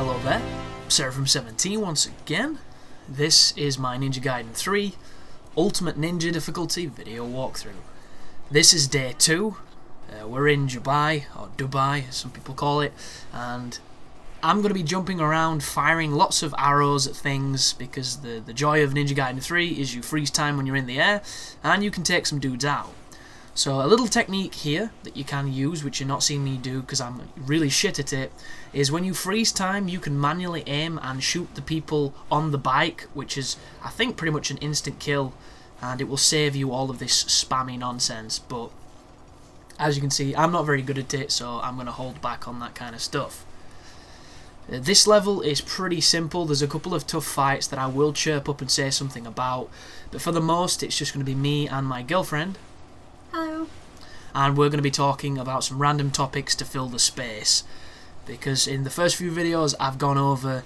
Hello there, Seraphim17 once again. This is my Ninja Gaiden 3 Ultimate Ninja difficulty video walkthrough. This is day 2. We're in Dubai, or Dubai as some people call it, and I'm going to be jumping around firing lots of arrows at things because the joy of Ninja Gaiden 3 is you freeze time when you're in the air and you can take some dudes out. So a little technique here that you can use, which you're not seeing me do because I'm really shit at it, is when you freeze time you can manually aim and shoot the people on the bike, which is I think pretty much an instant kill, and it will save you all of this spammy nonsense. But as you can see, I'm not very good at it, so I'm going to hold back on that kind of stuff. This level is pretty simple. There's a couple of tough fights that I will chirp up and say something about, but for the most it's just going to be me and my girlfriend. Hello. And we're going to be talking about some random topics to fill the space, because in the first few videos I've gone over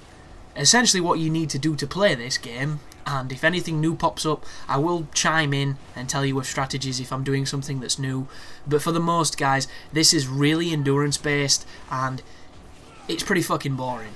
essentially what you need to do to play this game, and if anything new pops up I will chime in and tell you of strategies if I'm doing something that's new. But for the most, guys, this is really endurance based and it's pretty fucking boring.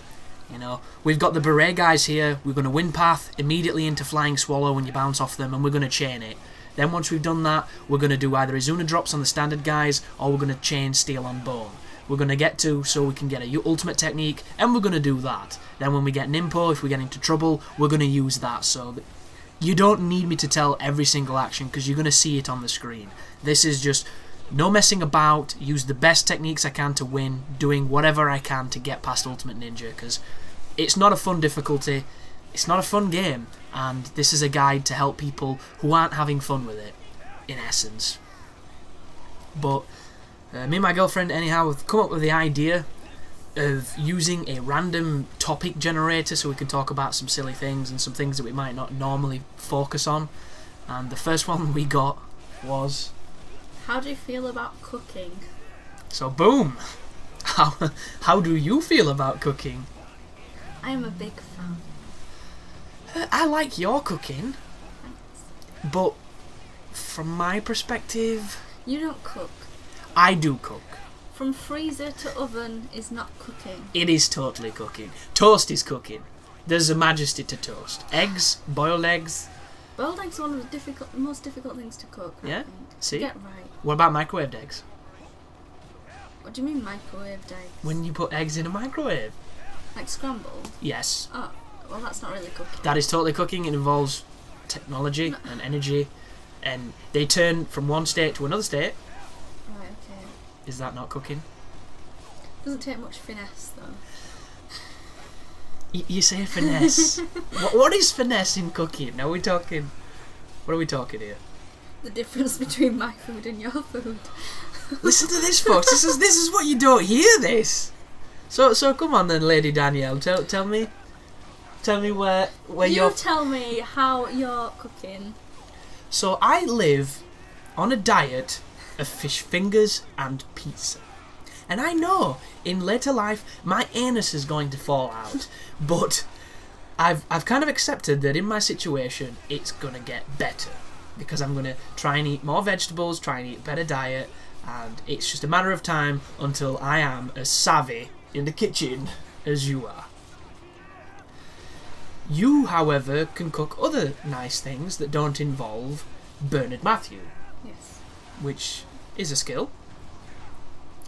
You know, we've got the beret guys here. We're going to wind path immediately into flying swallow when you bounce off them, and we're going to chain it. Then once we've done that, we're going to do either Izuna drops on the standard guys, or we're going to chain steel on bone. We're going to get to so we can get a ultimate technique, and we're going to do that. Then when we get Nimpo, if we get into trouble, we're going to use that. So that you don't need me to tell every single action because you're going to see it on the screen. This is just no messing about, use the best techniques I can to win, doing whatever I can to get past Ultimate Ninja, because it's not a fun difficulty, it's not a fun game, and this is a guide to help people who aren't having fun with it, in essence. But me and my girlfriend, anyhow, have come up with the idea of using a random topic generator so we can talk about some silly things and some things that we might not normally focus on. And the first one we got was... How do you feel about cooking? So boom! How do you feel about cooking? I am a big fan. I like your cooking, Thanks. but from my perspective... You don't cook. I do cook. From freezer to oven is not cooking. It is totally cooking. Toast is cooking. There's a majesty to toast. Eggs, boiled eggs. Boiled eggs are one of the most difficult things to cook. Yeah? I think. See? Get right. What about microwaved eggs? What do you mean microwaved eggs? When you put eggs in a microwave. Like scrambled? Yes. Oh, well that's not really cooking. That is totally cooking. It involves technology and energy, and they turn from one state to another state. Right, okay. Is that not cooking? Doesn't take much finesse though. You say finesse. What is finesse in cooking? Are we talking... What are we talking here? The difference between my food and your food. Listen to this, folks. This is what you don't hear. This. So come on then, Lady Danielle. Tell me where you're. You tell me how you're cooking. So I live on a diet of fish fingers and pizza, and I know in later life my anus is going to fall out, but I've kind of accepted that in my situation it's gonna get better because I'm gonna try and eat more vegetables, try and eat a better diet, and it's just a matter of time until I am as savvy in the kitchen as you are. You, however, can cook other nice things that don't involve Bernard Matthew. Yes. Which is a skill,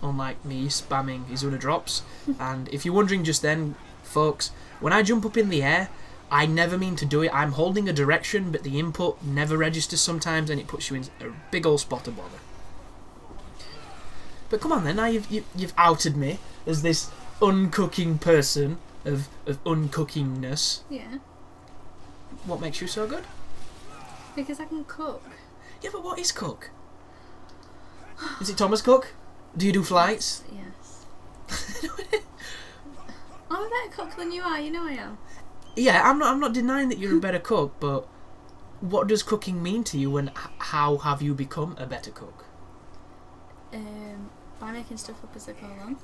unlike me spamming Izuna drops. And if you're wondering just then, folks, when I jump up in the air, I never mean to do it. I'm holding a direction, but the input never registers sometimes, and it puts you in a big old spot of bother. But come on then, now you've outed me as this uncooking person of uncookingness. Yeah. What makes you so good? Because I can cook. Yeah, but what is cook? Is it Thomas Cook? Do you do flights? Yes. I'm a better cook than you are, you know I am. Yeah, I'm not denying that you're a better cook, but what does cooking mean to you, and how have you become a better cook? By making stuff up as I go along.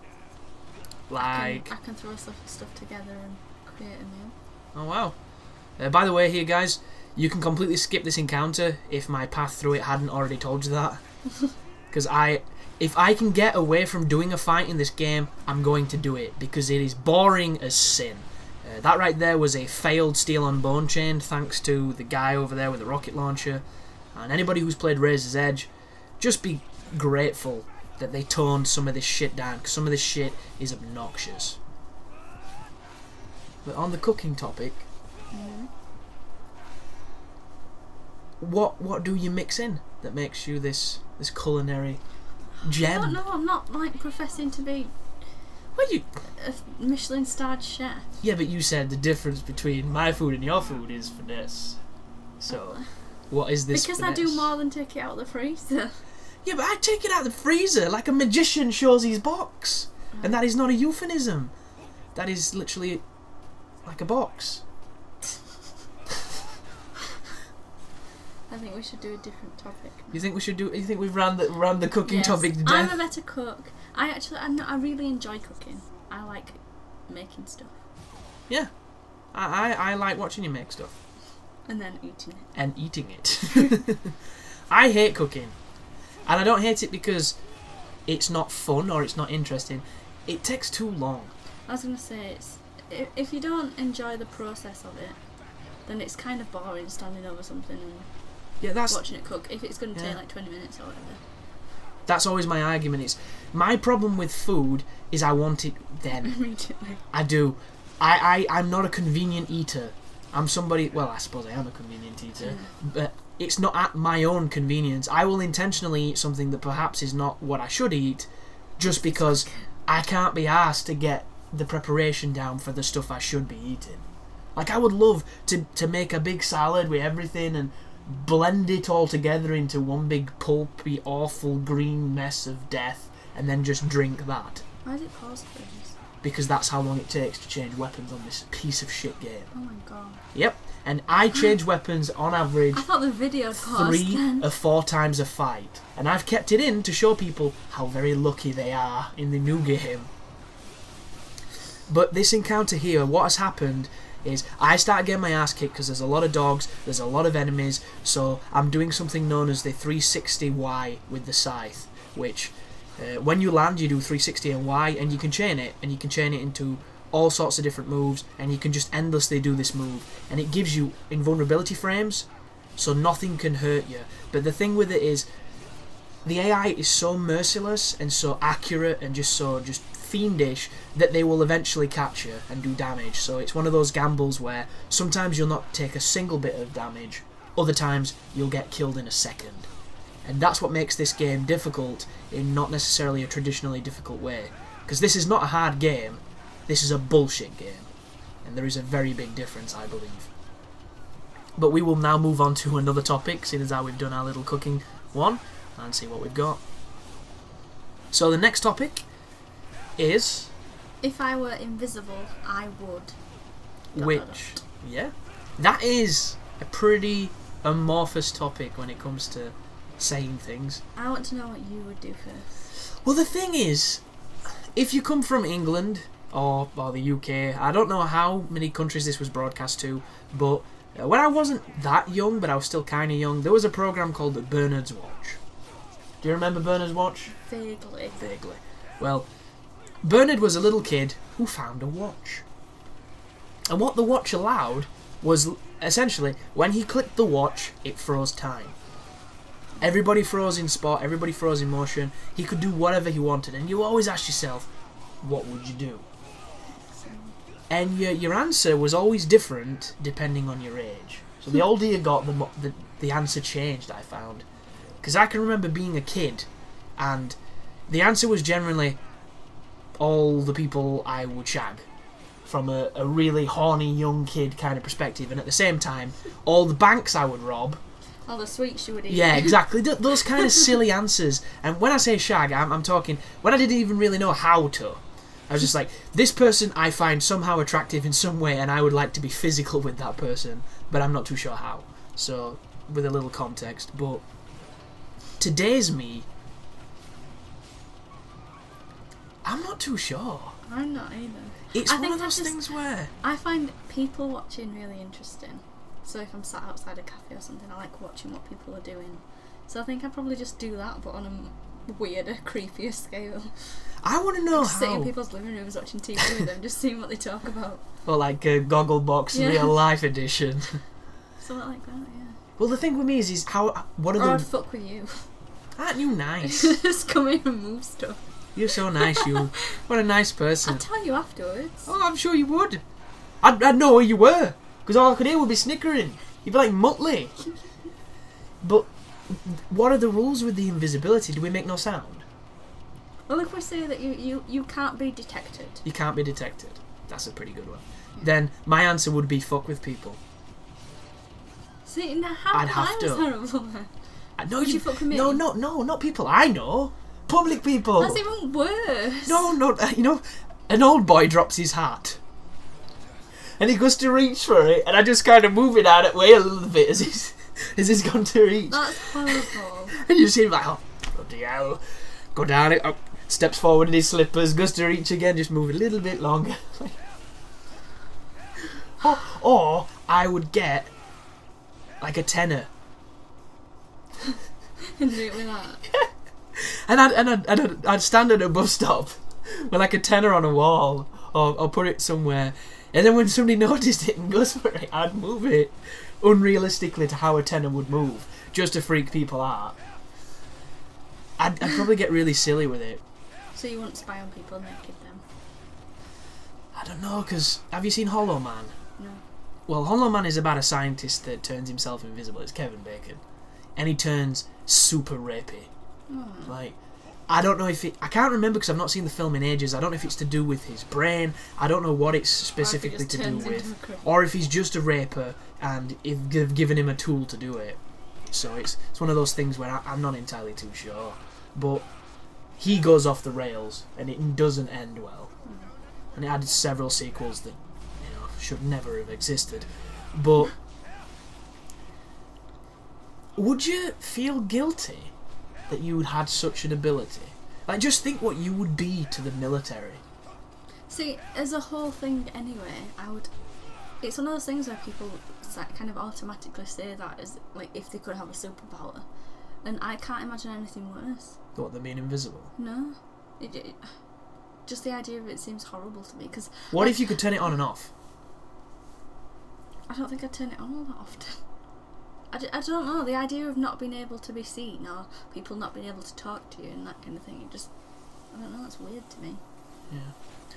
Like... I can throw stuff together and create a meal. Oh wow. By the way here, guys, you can completely skip this encounter if my path through it hadn't already told you that. Because if I can get away from doing a fight in this game, I'm going to do it, because it is boring as sin. That right there was a failed Steel on Bone chain, thanks to the guy over there with the rocket launcher. And anybody who's played Razor's Edge, just be grateful that they toned some of this shit down, because some of this shit is obnoxious. But on the cooking topic, what do you mix in that makes you this culinary gem? I don't know, I'm not like professing to be a Michelin starred chef. Yeah, but you said the difference between my food and your food is finesse. So, what is this Because finesse? I do more than take it out of the freezer. Yeah, but I take it out of the freezer like a magician shows his box. Right. And that is not a euphemism. That is literally like a box. I think we should do a different topic. You think we should do? You think we've ran the cooking Yes. topic to I'm death? a better cook. I really enjoy cooking. I like making stuff. Yeah, I like watching you make stuff And then eating it. and eating it. I hate cooking, and I don't hate it because it's not fun or it's not interesting. It takes too long. I was gonna say, if you don't enjoy the process of it, then it's kind of boring standing over something and watching it cook. If it's going to take like 20 minutes or whatever. That's always my argument. Is my problem with food is I want it then. Immediately. I do. I'm not a convenient eater. I'm somebody. Well, I suppose I am a convenient eater, but it's not at my own convenience. I will intentionally eat something that perhaps is not what I should eat, just because I can't be asked to get the preparation down for the stuff I should be eating. Like, I would love to make a big salad with everything and blend it all together into one big pulpy, awful green mess of death, and then just drink that. Why is it paused, please? Because that's how long it takes to change weapons on this piece of shit game. Oh my god. Yep, and I change weapons on average I thought the video paused 3 then. or 4 times a fight. And I've kept it in to show people how very lucky they are in the new game. But this encounter here, what has happened is I start getting my ass kicked because there's a lot of dogs, there's a lot of enemies, so I'm doing something known as the 360Y with the scythe, which when you land you do 360 and Y, and you can chain it, and you can chain it into all sorts of different moves, and you can just endlessly do this move, and it gives you invulnerability frames, so nothing can hurt you. But the thing with it is, the AI is so merciless and so accurate and just fiendish that they will eventually catch you and do damage. So it's one of those gambles where sometimes you'll not take a single bit of damage, other times you'll get killed in a second. And that's what makes this game difficult in not necessarily a traditionally difficult way. Because this is not a hard game, this is a bullshit game. And there is a very big difference, I believe. But we will now move on to another topic, seeing as how we've done our little cooking one, and see what we've got. So the next topic is... If I were invisible, I would. Which, yeah, that is a pretty amorphous topic when it comes to saying things. I want to know what you would do first. Well, the thing is, if you come from England or the UK, I don't know how many countries this was broadcast to, but when I wasn't that young, but I was still kind of young, there was a program called Bernard's Watch. Do you remember Bernard's Watch? Vaguely. Vaguely. Well, Bernard was a little kid who found a watch. And what the watch allowed was, essentially, when he clicked the watch, it froze time. Everybody froze in spot, everybody froze in motion. He could do whatever he wanted. And you always ask yourself, what would you do? And your answer was always different depending on your age. So the older you got, the answer changed, I found. Because I can remember being a kid, and the answer was generally all the people I would shag, from a really horny young kid kind of perspective, and at the same time, all the banks I would rob. All the sweets you would eat. Yeah, exactly. Those kind of silly answers. And when I say shag, I'm talking when I didn't even really know how to. I was just like, this person I find somehow attractive in some way, and I would like to be physical with that person, but I'm not too sure how. So, with a little context. But today's me, I'm not too sure. I'm not either. It's one of those things where I find people watching really interesting. So if I'm sat outside a cafe or something, I like watching what people are doing. So I think I'd probably just do that, but on weirder, creepier scale. I want to know Just how. sit in people's living rooms watching TV with them, just seeing what they talk about. Or like a Gogglebox Real Life edition. Something like that, yeah. Well, the thing with me is how... What are or the... I'd fuck with you. Aren't you nice? Just come in and move stuff. You're so nice, you. What a nice person. I'd tell you afterwards. Oh, I'm sure you would. I'd know where you were. Because all I could hear would be snickering. You'd be like Muttley. But what are the rules with the invisibility? Do we make no sound? Well, if we say that you can't be detected. You can't be detected. That's a pretty good one. Yeah. Then my answer would be fuck with people. See, now how I'd have to. Horrible. No, would you fuck with me? No, not people I know. Public people. That's even worse. No, you know, an old boy drops his hat. And he goes to reach for it, and I just kind of move it out of the way a little bit as he's gone to reach. That's horrible. And you see him like, oh, bloody hell. Go down it, up, steps forward in his slippers, goes to reach again, just move a little bit longer. or I would get like a tenner. And do it with that. And I'd stand at a bus stop with like a tenner on a wall, or put it somewhere, and then when somebody noticed it and goes for it, I'd move it unrealistically to how a tenner would move, just to freak people out. I'd probably get really silly with it. So you wouldn't spy on people naked then? I don't know, because have you seen Hollow Man? No. Well, Hollow Man is about a scientist that turns himself invisible. It's Kevin Bacon. And he turns super rapey. Like, I don't know if I can't remember because I've not seen the film in ages. I don't know if it's to do with his brain. I don't know what it's specifically to do with. Or if he's just a raper and they've given him a tool to do it. So it's one of those things where I'm not entirely too sure. But he goes off the rails and it doesn't end well. And it had several sequels that, you know, should never have existed. But would you feel guilty that you had such an ability? Like, just think what you would be to the military. See, as a whole thing anyway, it's one of those things where people kind of automatically say that as, like, if they could have a superpower. And I can't imagine anything worse. What, them being invisible? No. Just the idea of it seems horrible to me. Cause, what if you could turn it on and off? I don't think I'd turn it on all that often. I don't know, the idea of not being able to be seen or people not being able to talk to you and that kind of thing, I don't know, it's weird to me. Yeah.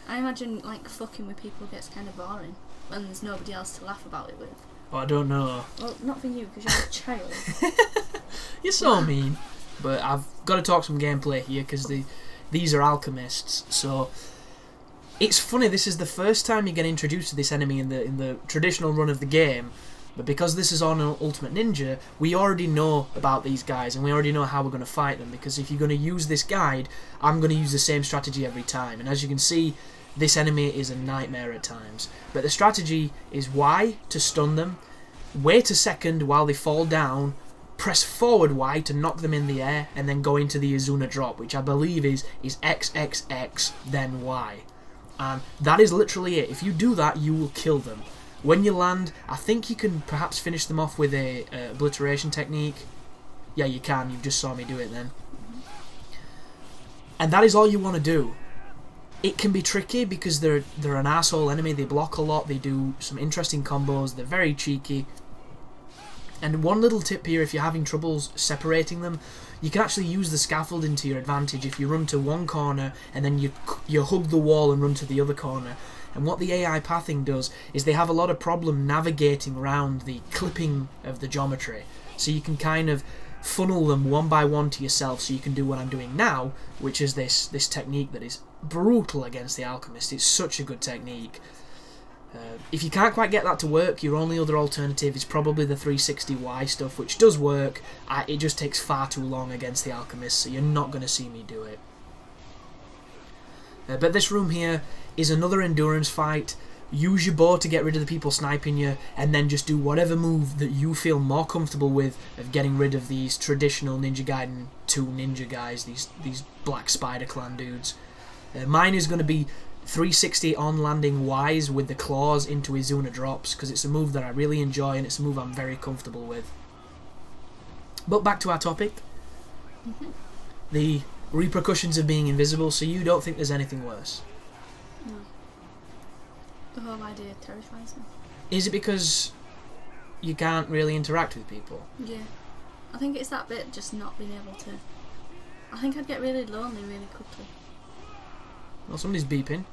I imagine, like, fucking with people gets kind of boring when there's nobody else to laugh about it with. Oh, I don't know. Well, not for you, because you're a child. You're so mean. But I've got to talk some gameplay here, because these are alchemists, so... It's funny, this is the first time you get introduced to this enemy in the traditional run of the game. But because this is on Ultimate Ninja, we already know about these guys and we already know how we're going to fight them, because if you're going to use this guide, I'm going to use the same strategy every time. And as you can see, this enemy is a nightmare at times. But the strategy is Y to stun them, wait a second while they fall down, press forward Y to knock them in the air, and then go into the Izuna drop, which I believe is XXX, then Y. And that is literally it. If you do that, you will kill them. When you land, I think you can perhaps finish them off with a obliteration technique. Yeah, you can. You just saw me do it then. And that is all you want to do. It can be tricky because they're an asshole enemy. They block a lot. They do some interesting combos. They're very cheeky. And one little tip here, if you're having troubles separating them, you can actually use the scaffolding to your advantage if you run to one corner and then you hug the wall and run to the other corner. And what the AI pathing does is they have a lot of problem navigating around the clipping of the geometry. So you can kind of funnel them one by one to yourself, so you can do what I'm doing now, which is this technique that is brutal against the alchemist. It's such a good technique. If you can't quite get that to work, your only other alternative is probably the 360Y stuff, which does work. It just takes far too long against the alchemist, so you're not going to see me do it. But this room here is another endurance fight. Use your bow to get rid of the people sniping you, and then just do whatever move that you feel more comfortable with of getting rid of these traditional Ninja Gaiden 2 ninja guys, these black spider clan dudes. Mine is going to be 360 on landing Ys with the claws into Izuna drops, because it's a move that I really enjoy and it's a move I'm very comfortable with. But back to our topic. The repercussions of being invisible, so you don't think there's anything worse? No. The whole idea terrifies me. Is it because you can't really interact with people? Yeah. I think it's that bit, just not being able to... I think I'd get really lonely really quickly. Well, somebody's beeping.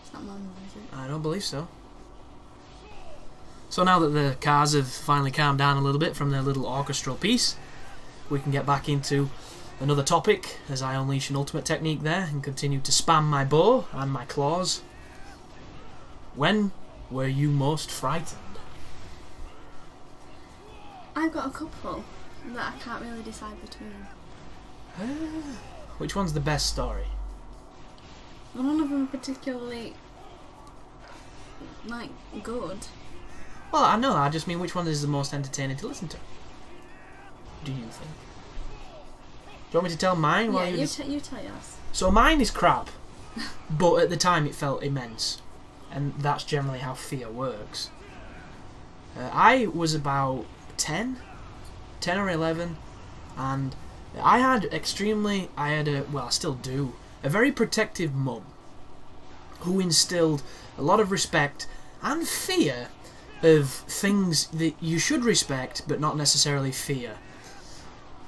It's not my mum, is it? I don't believe so. So now that the cars have finally calmed down a little bit from their little orchestral piece, we can get back into another topic as I unleash an ultimate technique there and continue to spam my bow and my claws. When were you most frightened? I've got a couple that I can't really decide between. Which one's the best story? None of them are particularly, like, good. Well, I know, I just mean which one is the most entertaining to listen to? Do you think? Do you want me to tell mine? Yeah, you tell yours. So mine is crap, but at the time it felt immense. And that's generally how fear works. I was about 10 or 11, and I still do, a very protective mum who instilled a lot of respect and fear of things that you should respect but not necessarily fear,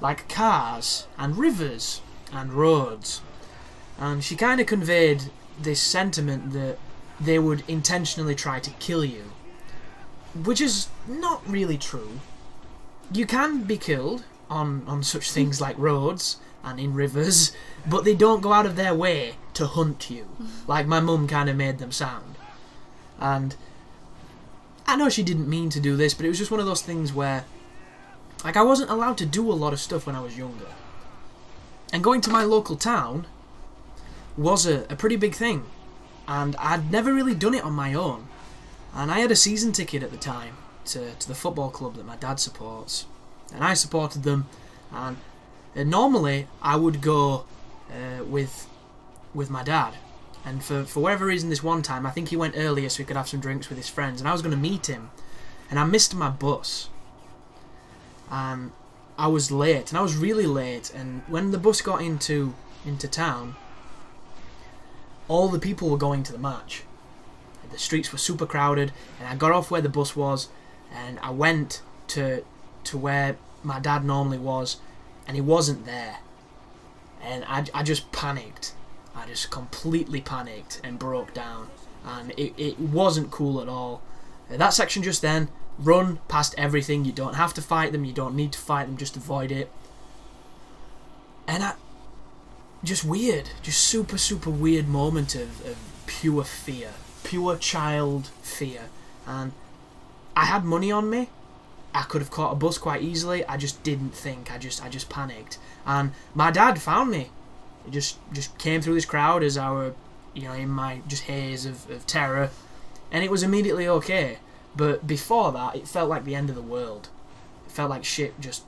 like cars and rivers and roads. And she kind of conveyed this sentiment that they would intentionally try to kill you, which is not really true. You can be killed on such things like roads and in rivers, but they don't go out of their way to hunt you, like my mum kind of made them sound. And I know she didn't mean to do this, but it was just one of those things where, like, I wasn't allowed to do a lot of stuff when I was younger. And going to my local town was a pretty big thing, and I'd never really done it on my own. And I had a season ticket at the time to the football club that my dad supports, and I supported them. And normally I would go with my dad, and for whatever reason this one time I think he went earlier so he could have some drinks with his friends, and I was going to meet him, and I missed my bus, and I was late, and I was really late. And when the bus got into town, all the people were going to the match. The streets were super crowded, and I got off where the bus was, and I went to where my dad normally was, and he wasn't there. And I just panicked. I just completely panicked and broke down, and it wasn't cool at all. That section just then, run past everything. You don't have to fight them, you don't need to fight them, just avoid it. And just weird, just super weird moment of pure fear. Pure child fear. And I had money on me. I could have caught a bus quite easily. I just didn't think. I just panicked. And my dad found me. He just came through this crowd as I were, in my just haze of terror, and it was immediately okay. But before that, it felt like the end of the world. It felt like shit just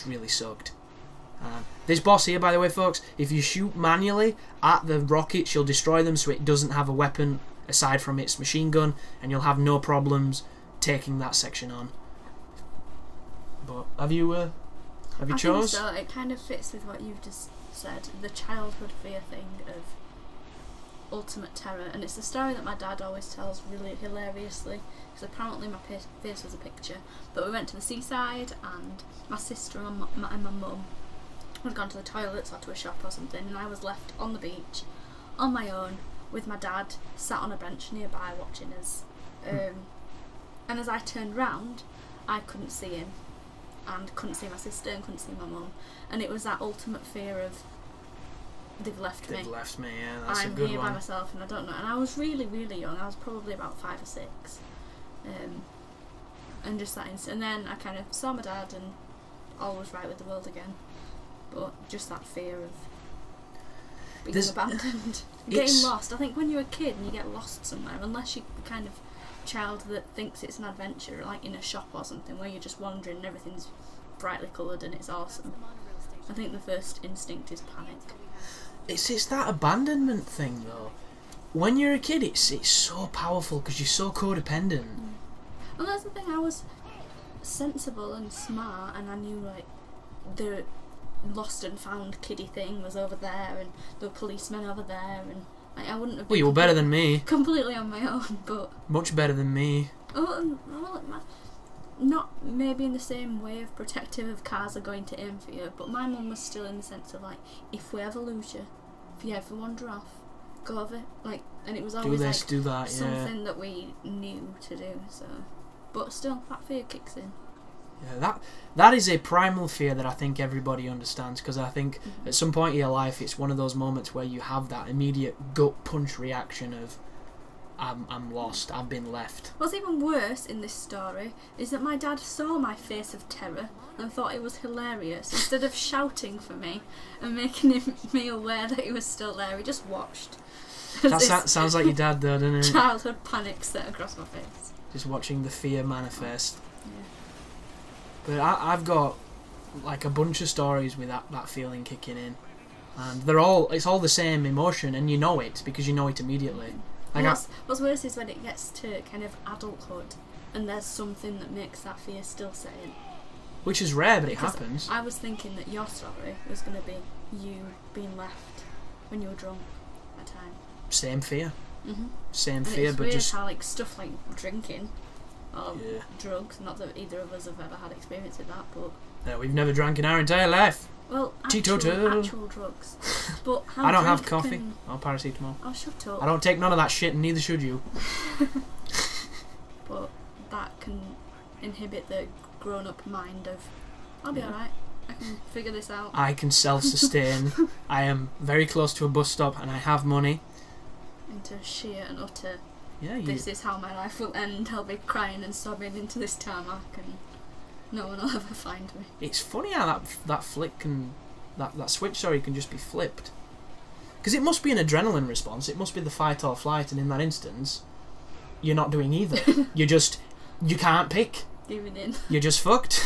really sucked. This boss here, by the way, folks, if you shoot manually at the rocket, she'll destroy them, so it doesn't have a weapon aside from its machine gun, and you'll have no problems taking that section on. But have you chose? I think so. It kind of fits with what you've just said, the childhood fear thing of ultimate terror, and it's the story that my dad always tells really hilariously, because apparently my face was a picture. But we went to the seaside, and my sister and my mum had gone to the toilets or to a shop or something, and I was left on the beach on my own with my dad sat on a bench nearby watching us. And as I turned round, I couldn't see him, and couldn't see my sister, and couldn't see my mum, and it was that ultimate fear of they've left me. They've left me, yeah, that's a good one. I'm here by myself, and I don't know. And I was really young. I was probably about 5 or 6, and just that instant. And then I kind of saw my dad, and all was right with the world again. But just that fear of being abandoned, getting lost. I think when you're a kid and you get lost somewhere, unless you're the kind of child that thinks it's an adventure, like in a shop or something, where you're just wandering and everything's brightly coloured and it's awesome, I think the first instinct is panic. It's that abandonment thing though. When you're a kid, it's so powerful because you're so codependent. And that's the thing. I was sensible and smart, and I knew like lost and found kiddie thing was over there, and there were policemen over there, and like, I wouldn't have. Well, you were better than me. Completely on my own, but much better than me. oh, well, not maybe in the same way of protective of cars are going to aim for you, but my mum was still in the sense of like, if we ever lose you, if you ever wander off, go over, like, and it was always do this, like do that, something that we knew to do. So, but still, that fear kicks in. Yeah, that is a primal fear that I think everybody understands, because I think at some point in your life it's one of those moments where you have that immediate gut punch reaction of I'm lost, I've been left. What's even worse in this story is that my dad saw my face of terror and thought it was hilarious. Instead of shouting for me and making me aware that he was still there, he just watched. That sounds like your dad though, doesn't it? Childhood panic set across my face. Just watching the fear manifest. Yeah. But I've got like a bunch of stories with that feeling kicking in, and it's all the same emotion, and you know it because you know it immediately. Like what's worse is when it gets to kind of adulthood and there's something that makes that fear still set in. Which is rare, but it happens. I was thinking that your story was going to be you being left when you were drunk at a time. Same fear. Same and fear, it's but weird just how like stuff like drinking or drugs, not that either of us have ever had experience with that, but no, we've never drank in our entire life. well, actual drugs. But how I don't have coffee or paracetamol. Oh, shut up. I don't take none of that shit, and neither should you. But that can inhibit the grown-up mind of, I'll be alright, I can figure this out. I can self-sustain. I am very close to a bus stop, and I have money. Into sheer and utter, yeah, this is how my life will end. I'll be crying and sobbing into this tarmac, and no one will ever find me. It's funny how that flick can, that switch, sorry, can just be flipped. Because it must be an adrenaline response. It must be the fight or flight, and in that instance, you're not doing either. You can't pick. Giving in. You're just fucked.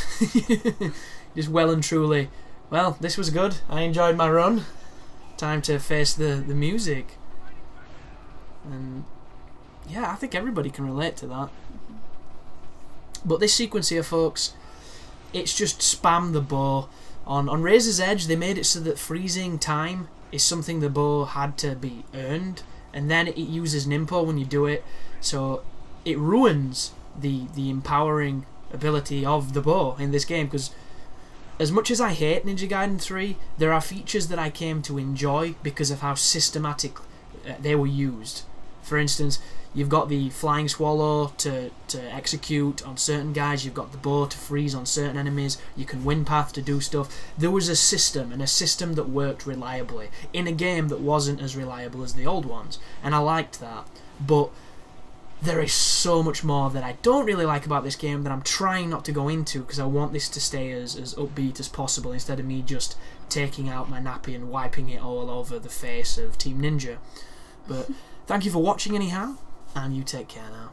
Just well and truly, well, this was good. I enjoyed my run. Time to face the music. And yeah, I think everybody can relate to that. But this sequence here, folks, it's just spam the bow. On Razor's Edge, they made it so that freezing time is something the bow had to be earned, and then it uses Nimpo when you do it, so it ruins the empowering ability of the bow in this game, because as much as I hate Ninja Gaiden 3, there are features that I came to enjoy because of how systematic they were used. For instance, you've got the flying swallow to execute on certain guys, you've got the bow to freeze on certain enemies, you can wind path to do stuff. There was a system, and a system that worked reliably, in a game that wasn't as reliable as the old ones, and I liked that. But there is so much more that I don't really like about this game that I'm trying not to go into, because I want this to stay as upbeat as possible, instead of me just taking out my nappy and wiping it all over the face of Team Ninja. But thank you for watching anyhow, and you take care now.